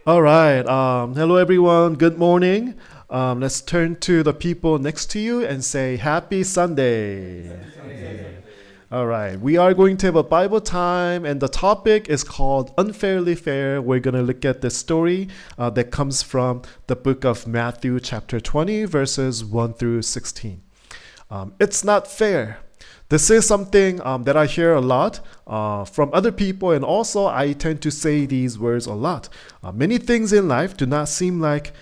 All right. Hello, everyone. Good morning. Let's turn to the people next to you and say Happy Sunday. All right. We are going to have a Bible time, and the topic is called Unfairly Fair. We're going to look at the story that comes from the book of Matthew, chapter 20, verses 1 through 16. It's not fair. This is something that I hear a lot from other people, and also I tend to say these words a lot. Many things in life do not seem like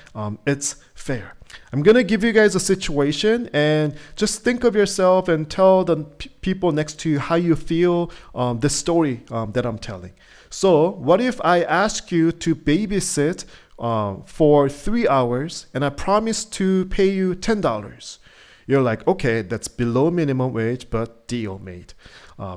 it's fair. I'm going to give you guys a situation, and just think of yourself and tell the people next to you how you feel this story that I'm telling. So, what if I ask you to babysit for 3 hours, and I promise to pay you $10? You're like, okay, that's below minimum wage, but deal made.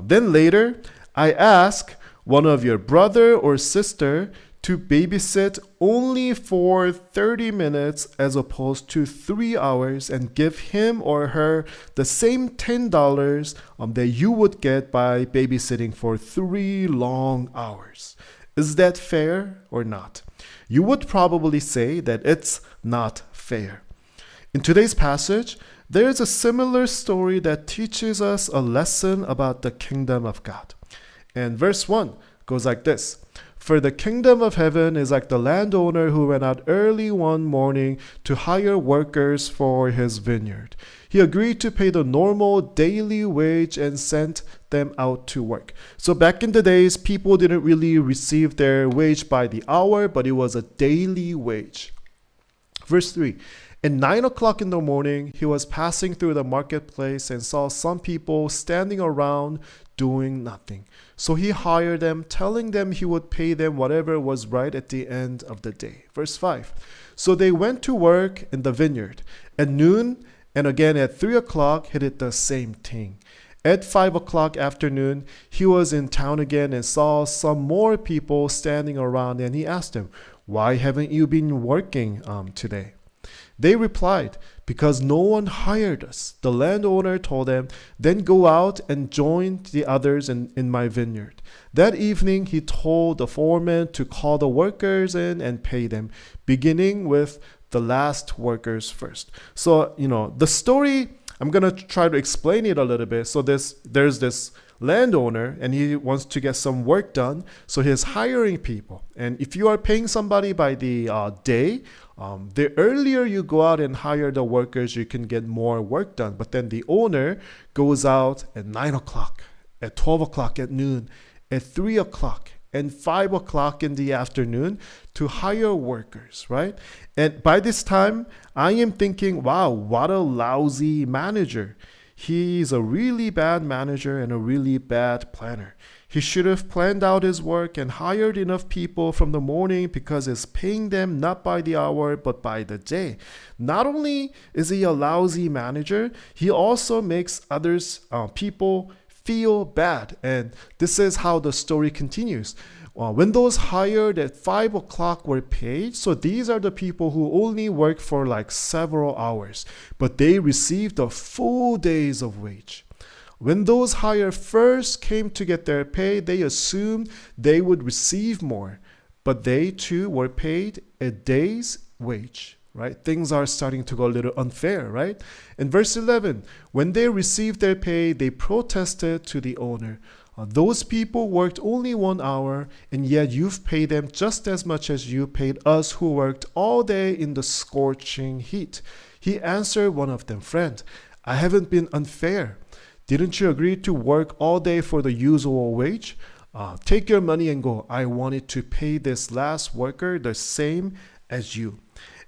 Then later, I ask one of your brother or sister to babysit only for 30 minutes as opposed to 3 hours and give him or her the same $10 that you would get by babysitting for 3 long hours. Is that fair or not? You would probably say that it's not fair. In today's passage, there is a similar story that teaches us a lesson about the kingdom of God. And verse 1 goes like this. For the kingdom of heaven is like the landowner who went out early one morning to hire workers for his vineyard. He agreed to pay the normal daily wage and sent them out to work. So back in the days, people didn't really receive their wage by the hour, but it was a daily wage. Verse 3. At 9 o'clock in the morning, he was passing through the marketplace and saw some people standing around doing nothing. So he hired them, telling them he would pay them whatever was right at the end of the day. Verse 5. So they went to work in the vineyard. At noon and again at 3 o'clock, he did the same thing. At 5 o'clock afternoon, he was in town again and saw some more people standing around, and he asked them, "Why haven't you been working today?" They replied, "Because no one hired us." The landowner told them, "Then go out and join the others in my vineyard." That evening, he told the foreman to call the workers in and pay them, beginning with the last workers first. So, the story, I'm going to try to explain it a little bit. So there's this landowner, and he wants to get some work done. So he's hiring people. And if you are paying somebody by the day, the earlier you go out and hire the workers, you can get more work done. But then the owner goes out at 9 o'clock, at 12 o'clock at noon, at 3 o'clock, and 5 o'clock in the afternoon to hire workers, right? And by this time, I am thinking, wow, what a lousy manager. He's a really bad manager and a really bad planner. He should have planned out his work and hired enough people from the morning because he's paying them not by the hour but by the day. Not only is he a lousy manager, he also makes others, people, feel bad. And this is how the story continues. When those hired at 5 o'clock were paid, so these are the people who only work for like several hours, but they received a full day's of wage. When those hired first came to get their pay, they assumed they would receive more, but they too were paid a day's wage. Right? Things are starting to go a little unfair, right? In verse 11, when they received their pay, they protested to the owner. Those people worked only 1 hour, and yet you've paid them just as much as you paid us who worked all day in the scorching heat. He answered one of them, "Friend, I haven't been unfair. Didn't you agree to work all day for the usual wage? Take your money and go. I wanted to pay this last worker the same as you."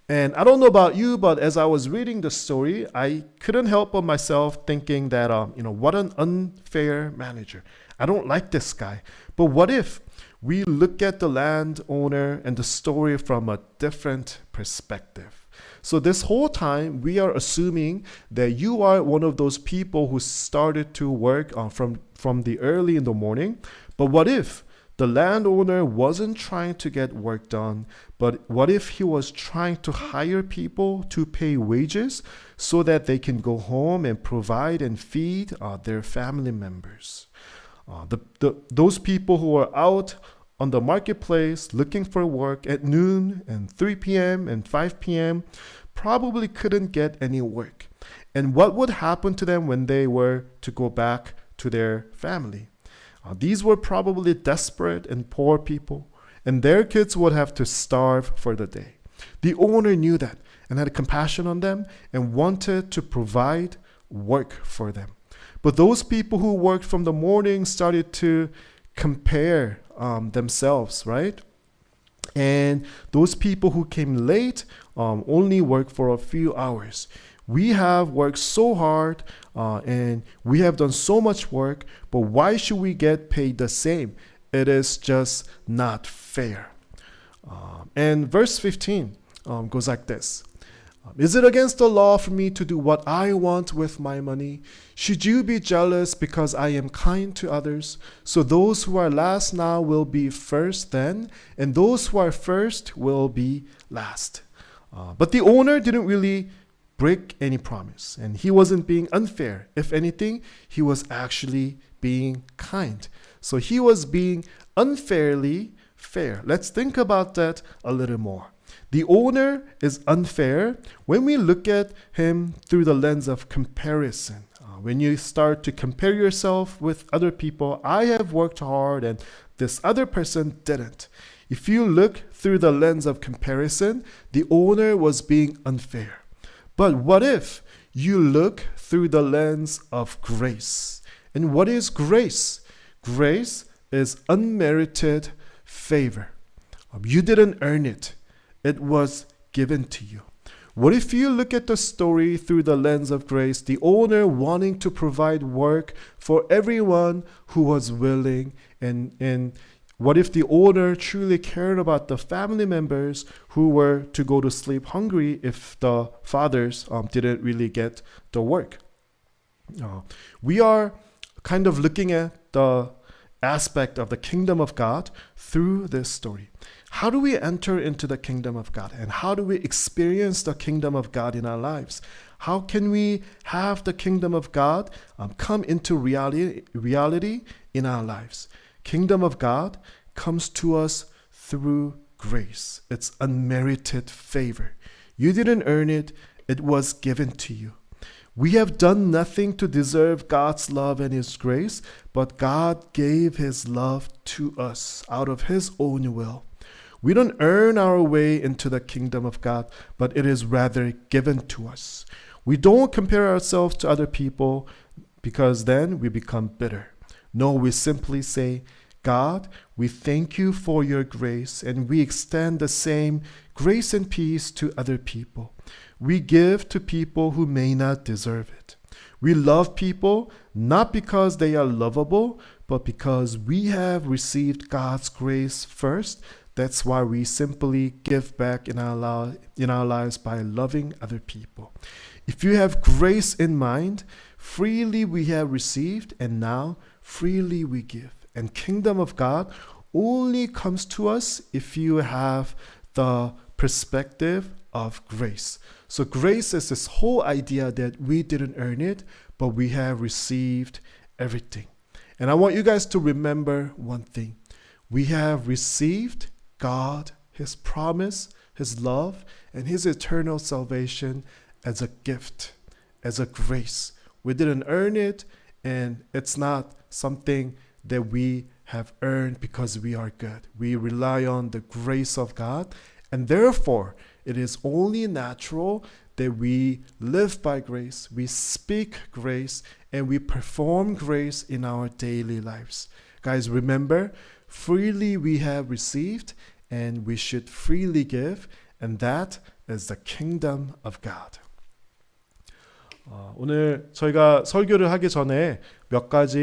And I don't know about you, but as I was reading the story, I couldn't help but myself thinking that, what an unfair manager. I don't like this guy. But what if we look at the landowner and the story from a different perspective? So this whole time, we are assuming that you are one of those people who started to work from the early in the morning. But what if the landowner wasn't trying to get work done, but what if he was trying to hire people to pay wages so that they can go home and provide and feed their family members? Those people who are out on the marketplace looking for work at noon and 3 p.m. and 5 p.m. probably couldn't get any work. And what would happen to them when they were to go back to their family? These were probably desperate and poor people, and their kids would have to starve for the day. The owner knew that and had compassion on them and wanted to provide work for them. But those people who worked from the morning started to compare themselves, right? And those people who came late only worked for a few hours. We have worked so hard and we have done so much work, but why should we get paid the same? It is just not fair. And verse 15 goes like this. Is it against the law for me to do what I want with my money? Should you be jealous because I am kind to others? So those who are last now will be first then, and those who are first will be last. But the owner didn't really break any promise, and he wasn't being unfair. If anything, he was actually being kind. So he was being unfairly fair. Let's think about that a little more. The owner is unfair when we look at him through the lens of comparison. When you start to compare yourself with other people, I have worked hard and this other person didn't. If you look through the lens of comparison, the owner was being unfair. But what if you look through the lens of grace? And what is grace? Grace is unmerited favor. You didn't earn it. It was given to you. What if you look at the story through the lens of grace, the owner wanting to provide work for everyone who was willing, and what if the owner truly cared about the family members who were to go to sleep hungry if the fathers didn't really get the work? We are kind of looking at the aspect of the kingdom of God through this story. How do we enter into the kingdom of God? And how do we experience the kingdom of God in our lives? How can we have the kingdom of God come into reality in our lives? Kingdom of God comes to us through grace. It's unmerited favor. You didn't earn it. It was given to you. We have done nothing to deserve God's love and His grace, but God gave His love to us out of His own will. We don't earn our way into the kingdom of God, but it is rather given to us. We don't compare ourselves to other people because then we become bitter. No, we simply say, God, we thank you for your grace, and we extend the same grace and peace to other people. We give to people who may not deserve it. We love people not because they are lovable, but because we have received God's grace first. That's why we simply give back in our lives by loving other people. If you have grace in mind, freely we have received, and now freely we give. And kingdom of God only comes to us if you have the perspective of grace. So grace is this whole idea that we didn't earn it, but we have received everything. And I want you guys to remember one thing. We have received God, His promise, His love, and His eternal salvation as a gift, as a grace. We didn't earn it, and it's not something that we have earned because we are good. We rely on the grace of God, and therefore it is only natural that we live by grace, we speak grace, and we perform grace in our daily lives. Guys, remember, freely we have received, and we should freely give, and that is the kingdom of God. 오늘 저희가 설교를 하기 전에 몇 가지